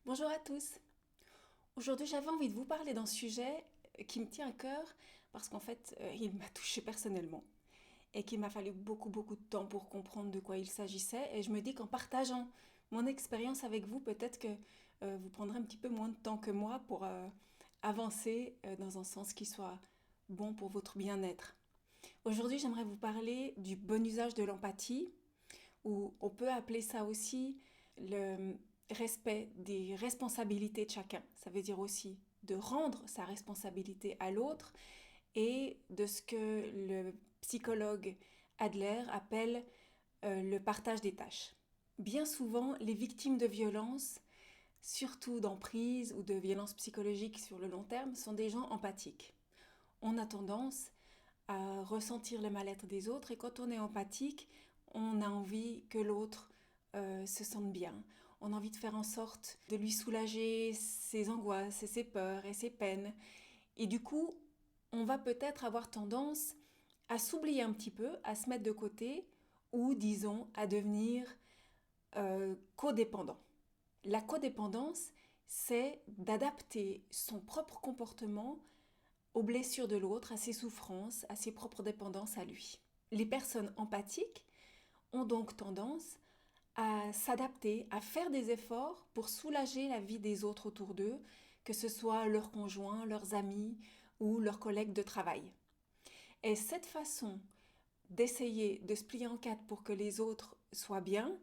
Bonjour à tous. Aujourd'hui, j'avais envie de vous parler d'un sujet qui me tient à cœur parce qu'en fait, il m'a touchée personnellement et qu'il m'a fallu beaucoup de temps pour comprendre de quoi il s'agissait. Et je me dis qu'en partageant mon expérience avec vous, peut-être que vous prendrez un petit peu moins de temps que moi pour avancer dans un sens qui soit bon pour votre bien-être. Aujourd'hui, j'aimerais vous parler du bon usage de l'empathie, ou on peut appeler ça aussi le respect des responsabilités de chacun. Ça veut dire aussi de rendre sa responsabilité à l'autre et de ce que le psychologue Adler appelle le partage des tâches. Bien souvent, les victimes de violences, surtout d'emprise ou de violences psychologiques sur le long terme, sont des gens empathiques. On a tendance à ressentir le mal-être des autres et quand on est empathique, on a envie que l'autre se sente bien. On a envie de faire en sorte de lui soulager ses angoisses et ses peurs et ses peines. Et du coup, on va peut-être avoir tendance à s'oublier un petit peu, à se mettre de côté ou, disons, à devenir codépendant. La codépendance, c'est d'adapter son propre comportement aux blessures de l'autre, à ses souffrances, à ses propres dépendances à lui. Les personnes empathiques ont donc tendance à s'adapter, à faire des efforts pour soulager la vie des autres autour d'eux, que ce soit leurs conjoints, leurs amis ou leurs collègues de travail. Et cette façon d'essayer de se plier en quatre pour que les autres soient bien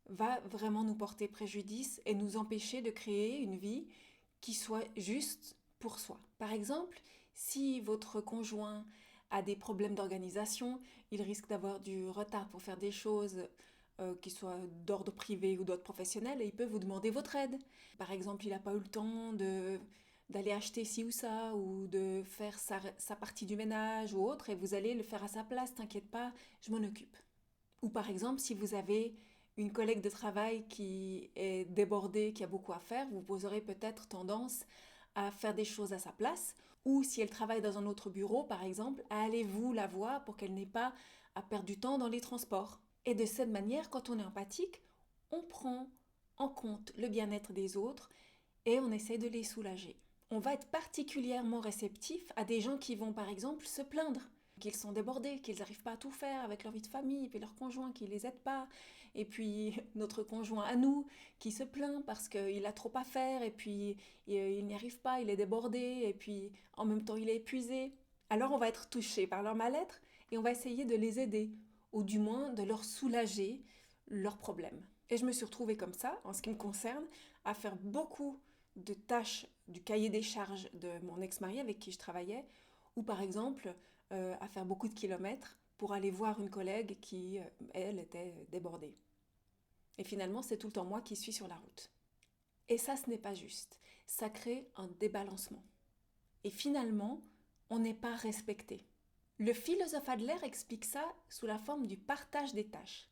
va vraiment nous porter préjudice et nous empêcher de créer une vie qui soit juste pour soi. Par exemple, si votre conjoint a des problèmes d'organisation, il risque d'avoir du retard pour faire des choses qui soient d'ordre privé ou d'ordre professionnel et il peut vous demander votre aide. Par exemple, il n'a pas eu le temps d'aller acheter ci ou ça ou de faire sa partie du ménage ou autre et vous allez le faire à sa place, t'inquiète pas, je m'en occupe. Ou par exemple, si vous avez une collègue de travail qui est débordée, qui a beaucoup à faire, vous aurez peut-être tendance à faire des choses à sa place, ou si elle travaille dans un autre bureau, par exemple, à aller vous la voir pour qu'elle n'ait pas à perdre du temps dans les transports. Et de cette manière, quand on est empathique, on prend en compte le bien-être des autres et on essaie de les soulager. On va être particulièrement réceptif à des gens qui vont par exemple se plaindre qu'ils sont débordés, qu'ils n'arrivent pas à tout faire avec leur vie de famille, et puis leur conjoint qui ne les aide pas, et puis notre conjoint à nous qui se plaint parce qu'il a trop à faire, et puis il n'y arrive pas, il est débordé, et puis en même temps il est épuisé. Alors on va être touché par leur mal-être et on va essayer de les aider, ou du moins de leur soulager leurs problèmes. Et je me suis retrouvée comme ça, en ce qui me concerne, à faire beaucoup de tâches du cahier des charges de mon ex-mari avec qui je travaillais, ou par exemple à faire beaucoup de kilomètres pour aller voir une collègue qui, elle, était débordée. Et finalement, c'est tout le temps moi qui suis sur la route. Et ça, ce n'est pas juste. Ça crée un débalancement. Et finalement, on n'est pas respecté. Le philosophe Adler explique ça sous la forme du partage des tâches.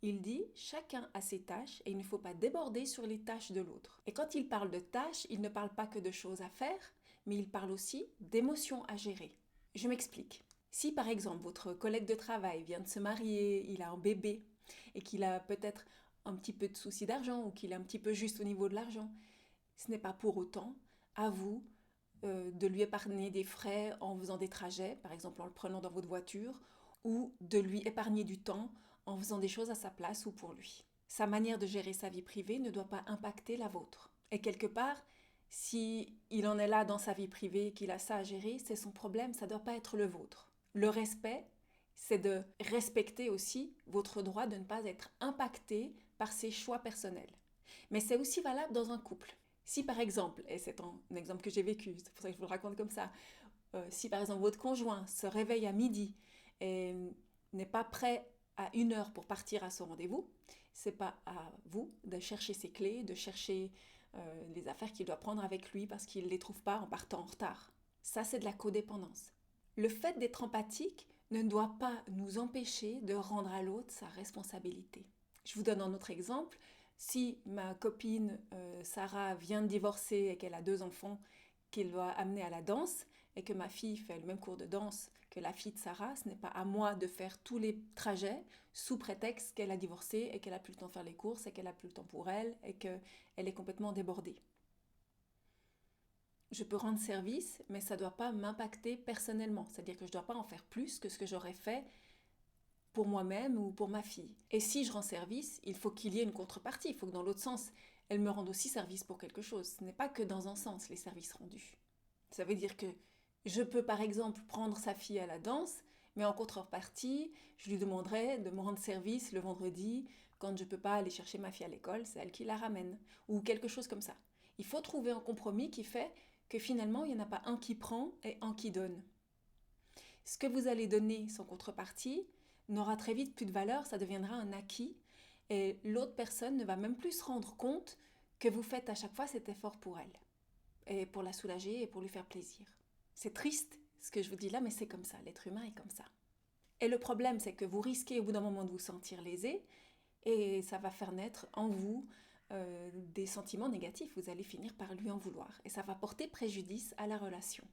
Il dit chacun a ses tâches et il ne faut pas déborder sur les tâches de l'autre. Et quand il parle de tâches, il ne parle pas que de choses à faire, mais il parle aussi d'émotions à gérer. Je m'explique. Si par exemple votre collègue de travail vient de se marier, il a un bébé et qu'il a peut-être un petit peu de soucis d'argent ou qu'il est un petit peu juste au niveau de l'argent, ce n'est pas pour autant à vous de lui épargner des frais en faisant des trajets, par exemple en le prenant dans votre voiture, ou de lui épargner du temps en faisant des choses à sa place ou pour lui. Sa manière de gérer sa vie privée ne doit pas impacter la vôtre. Et quelque part, si il en est là dans sa vie privée et qu'il a ça à gérer, c'est son problème, ça ne doit pas être le vôtre. Le respect, c'est de respecter aussi votre droit de ne pas être impacté par ses choix personnels. Mais c'est aussi valable dans un couple. Si par exemple, et c'est un exemple que j'ai vécu, c'est pour ça que je vous le raconte comme ça, si par exemple votre conjoint se réveille à midi et n'est pas prêt à 1 heure pour partir à son rendez-vous, c'est pas à vous de chercher ses clés, de chercher les affaires qu'il doit prendre avec lui parce qu'il ne les trouve pas en partant en retard. Ça, c'est de la codépendance. Le fait d'être empathique ne doit pas nous empêcher de rendre à l'autre sa responsabilité. Je vous donne un autre exemple. Si ma copine Sarah vient de divorcer et qu'elle a 2 enfants qu'elle doit amener à la danse et que ma fille fait le même cours de danse que la fille de Sarah, ce n'est pas à moi de faire tous les trajets sous prétexte qu'elle a divorcé et qu'elle a plus le temps de faire les courses et qu'elle a plus le temps pour elle et qu'elle est complètement débordée. Je peux rendre service, mais ça ne doit pas m'impacter personnellement. C'est-à-dire que je ne dois pas en faire plus que ce que j'aurais fait pour moi-même ou pour ma fille. Et si je rends service, il faut qu'il y ait une contrepartie. Il faut que dans l'autre sens, elle me rende aussi service pour quelque chose. Ce n'est pas que dans un sens les services rendus. Ça veut dire que je peux par exemple prendre sa fille à la danse, mais en contrepartie, je lui demanderai de me rendre service le vendredi quand je ne peux pas aller chercher ma fille à l'école, c'est elle qui la ramène. Ou quelque chose comme ça. Il faut trouver un compromis qui fait que finalement, il n'y en a pas un qui prend et un qui donne. Ce que vous allez donner sans contrepartie n'aura très vite plus de valeur, ça deviendra un acquis et l'autre personne ne va même plus se rendre compte que vous faites à chaque fois cet effort pour elle et pour la soulager et pour lui faire plaisir. C'est triste ce que je vous dis là, mais c'est comme ça, l'être humain est comme ça. Et le problème, c'est que vous risquez au bout d'un moment de vous sentir lésé et ça va faire naître en vous des sentiments négatifs. Vous allez finir par lui en vouloir et ça va porter préjudice à la relation.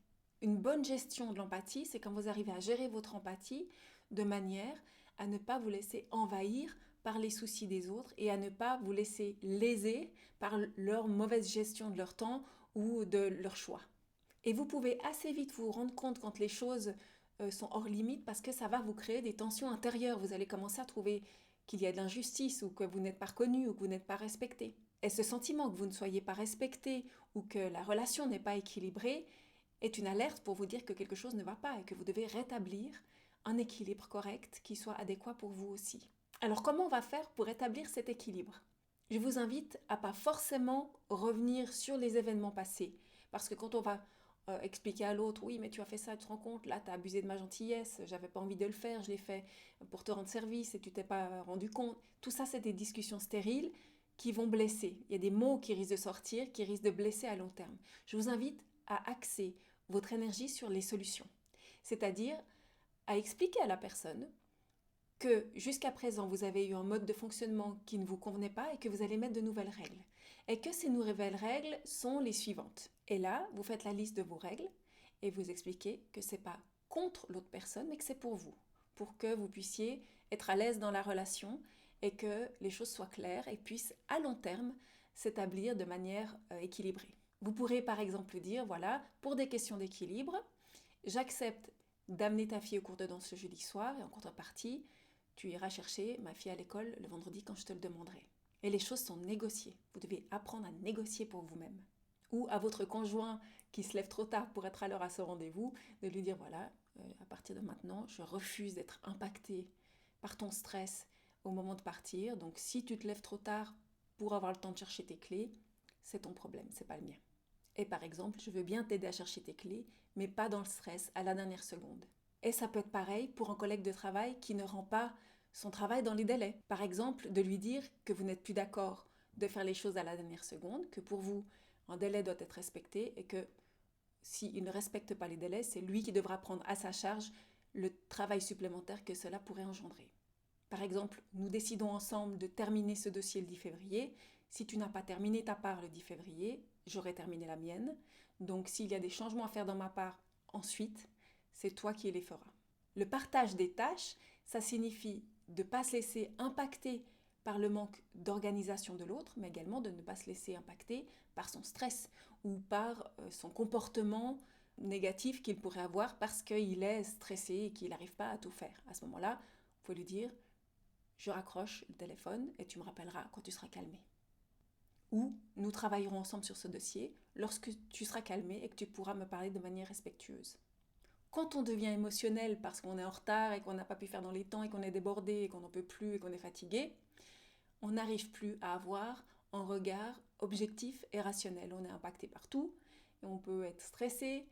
Une bonne gestion de l'empathie, c'est quand vous arrivez à gérer votre empathie de manière à ne pas vous laisser envahir par les soucis des autres et à ne pas vous laisser léser par leur mauvaise gestion de leur temps ou de leur choix. Et vous pouvez assez vite vous rendre compte quand les choses sont hors limite parce que ça va vous créer des tensions intérieures. Vous allez commencer à trouver qu'il y a de l'injustice ou que vous n'êtes pas reconnu ou que vous n'êtes pas respecté. Et ce sentiment que vous ne soyez pas respecté ou que la relation n'est pas équilibrée est une alerte pour vous dire que quelque chose ne va pas et que vous devez rétablir un équilibre correct qui soit adéquat pour vous aussi. Alors comment on va faire pour rétablir cet équilibre ? Je vous invite à pas forcément revenir sur les événements passés parce que quand on va expliquer à l'autre, oui mais tu as fait ça, tu te rends compte, là tu as abusé de ma gentillesse, j'avais pas envie de le faire, je l'ai fait pour te rendre service et tu t'es pas rendu compte. Tout ça c'est des discussions stériles qui vont blesser. Il y a des mots qui risquent de sortir, qui risquent de blesser à long terme. Je vous invite à axer votre énergie sur les solutions. C'est-à-dire à expliquer à la personne que jusqu'à présent vous avez eu un mode de fonctionnement qui ne vous convenait pas et que vous allez mettre de nouvelles règles. Et que ces nouvelles règles sont les suivantes. Et là, vous faites la liste de vos règles et vous expliquez que ce n'est pas contre l'autre personne, mais que c'est pour que vous puissiez être à l'aise dans la relation et que les choses soient claires et puissent à long terme s'établir de manière équilibrée. Vous pourrez par exemple dire, voilà, pour des questions d'équilibre, j'accepte d'amener ta fille au cours de danse le jeudi soir et en contrepartie, tu iras chercher ma fille à l'école le vendredi quand je te le demanderai. Et les choses sont négociées. Vous devez apprendre à négocier pour vous-même. Ou à votre conjoint qui se lève trop tard pour être à l'heure à ce rendez-vous, de lui dire voilà, à partir de maintenant, je refuse d'être impactée par ton stress au moment de partir. Donc si tu te lèves trop tard pour avoir le temps de chercher tes clés, c'est ton problème, c'est pas le mien. Et par exemple, je veux bien t'aider à chercher tes clés, mais pas dans le stress, à la dernière seconde. Et ça peut être pareil pour un collègue de travail qui ne rend pas son travail dans les délais. Par exemple, de lui dire que vous n'êtes plus d'accord de faire les choses à la dernière seconde, que pour vous, un délai doit être respecté et que s'il ne respecte pas les délais, c'est lui qui devra prendre à sa charge le travail supplémentaire que cela pourrait engendrer. Par exemple, nous décidons ensemble de terminer ce dossier le 10 février. Si tu n'as pas terminé ta part le 10 février, j'aurai terminé la mienne. Donc s'il y a des changements à faire dans ma part ensuite, c'est toi qui les feras. Le partage des tâches, ça signifie de ne pas se laisser impacter par le manque d'organisation de l'autre, mais également de ne pas se laisser impacter par son stress ou par son comportement négatif qu'il pourrait avoir parce qu'il est stressé et qu'il n'arrive pas à tout faire. À ce moment-là, vous pouvez lui dire « Je raccroche le téléphone et tu me rappelleras quand tu seras calmé ». Ou nous travaillerons ensemble sur ce dossier lorsque tu seras calmé et que tu pourras me parler de manière respectueuse. Quand on devient émotionnel parce qu'on est en retard et qu'on n'a pas pu faire dans les temps et qu'on est débordé et qu'on n'en peut plus et qu'on est fatigué, on n'arrive plus à avoir un regard objectif et rationnel. On est impacté partout et on peut être stressé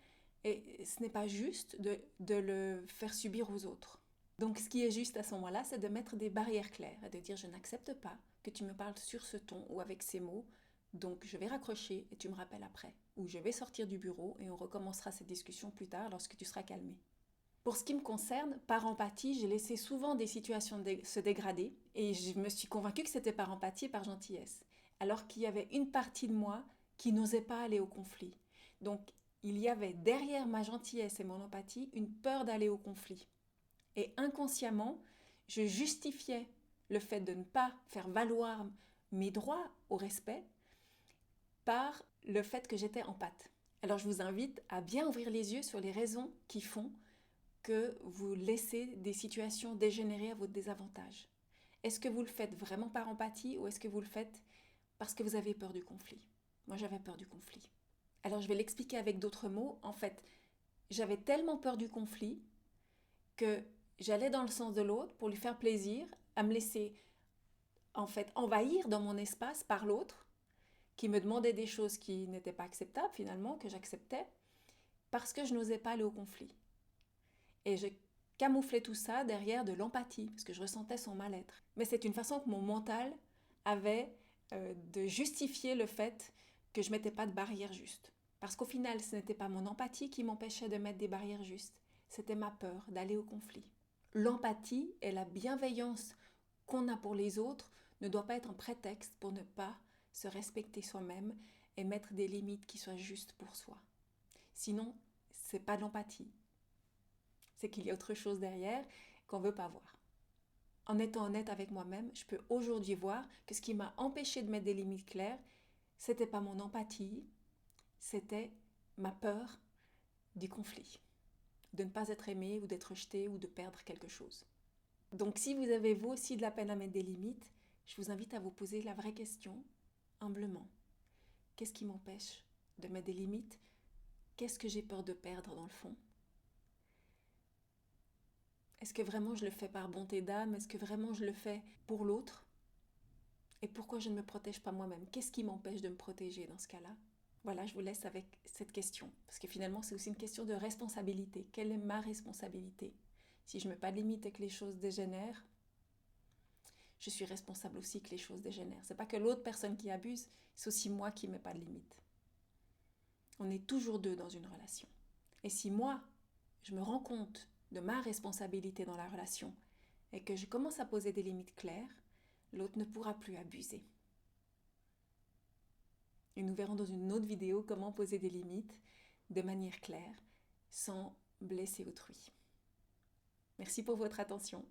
et ce n'est pas juste de le faire subir aux autres. Donc ce qui est juste à ce moment-là, c'est de mettre des barrières claires et de dire je n'accepte pas que tu me parles sur ce ton ou avec ces mots, donc je vais raccrocher et tu me rappelles après. Ou je vais sortir du bureau et on recommencera cette discussion plus tard lorsque tu seras calmé. Pour ce qui me concerne, par empathie, j'ai laissé souvent des situations se dégrader et je me suis convaincue que c'était par empathie et par gentillesse, alors qu'il y avait une partie de moi qui n'osait pas aller au conflit. Donc il y avait derrière ma gentillesse et mon empathie une peur d'aller au conflit. Et inconsciemment, je justifiais le fait de ne pas faire valoir mes droits au respect par le fait que j'étais empathe. Alors je vous invite à bien ouvrir les yeux sur les raisons qui font que vous laissez des situations dégénérer à votre désavantage. Est-ce que vous le faites vraiment par empathie ou est-ce que vous le faites parce que vous avez peur du conflit? Moi, j'avais peur du conflit. Alors, je vais l'expliquer avec d'autres mots. En fait, j'avais tellement peur du conflit que j'allais dans le sens de l'autre pour lui faire plaisir, à me laisser en fait envahir dans mon espace par l'autre, qui me demandait des choses qui n'étaient pas acceptables finalement, que j'acceptais, parce que je n'osais pas aller au conflit. Et je camouflais tout ça derrière de l'empathie, parce que je ressentais son mal-être. Mais c'est une façon que mon mental avait de justifier le fait que je ne mettais pas de barrières justes. Parce qu'au final, ce n'était pas mon empathie qui m'empêchait de mettre des barrières justes, c'était ma peur d'aller au conflit. L'empathie et la bienveillance qu'on a pour les autres ne doit pas être un prétexte pour ne pas se respecter soi-même et mettre des limites qui soient justes pour soi. Sinon, c'est pas de l'empathie. C'est qu'il y a autre chose derrière qu'on ne veut pas voir. En étant honnête avec moi-même, je peux aujourd'hui voir que ce qui m'a empêché de mettre des limites claires, c'était pas mon empathie, c'était ma peur du conflit, de ne pas être aimé ou d'être rejeté ou de perdre quelque chose. Donc si vous avez vous aussi de la peine à mettre des limites, je vous invite à vous poser la vraie question, humblement. Qu'est-ce qui m'empêche de mettre des limites? Qu'est-ce que j'ai peur de perdre dans le fond? Est-ce que vraiment je le fais par bonté d'âme? Est-ce que vraiment je le fais pour l'autre? Et pourquoi je ne me protège pas moi-même? Qu'est-ce qui m'empêche de me protéger dans ce cas-là? Voilà, je vous laisse avec cette question. Parce que finalement, c'est aussi une question de responsabilité. Quelle est ma responsabilité? Si je ne mets pas de limite et que les choses dégénèrent, je suis responsable aussi que les choses dégénèrent. C'est pas que l'autre personne qui abuse, c'est aussi moi qui ne mets pas de limite. On est toujours deux dans une relation. Et si moi, je me rends compte de ma responsabilité dans la relation et que je commence à poser des limites claires, l'autre ne pourra plus abuser. Et nous verrons dans une autre vidéo comment poser des limites de manière claire sans blesser autrui. Merci pour votre attention.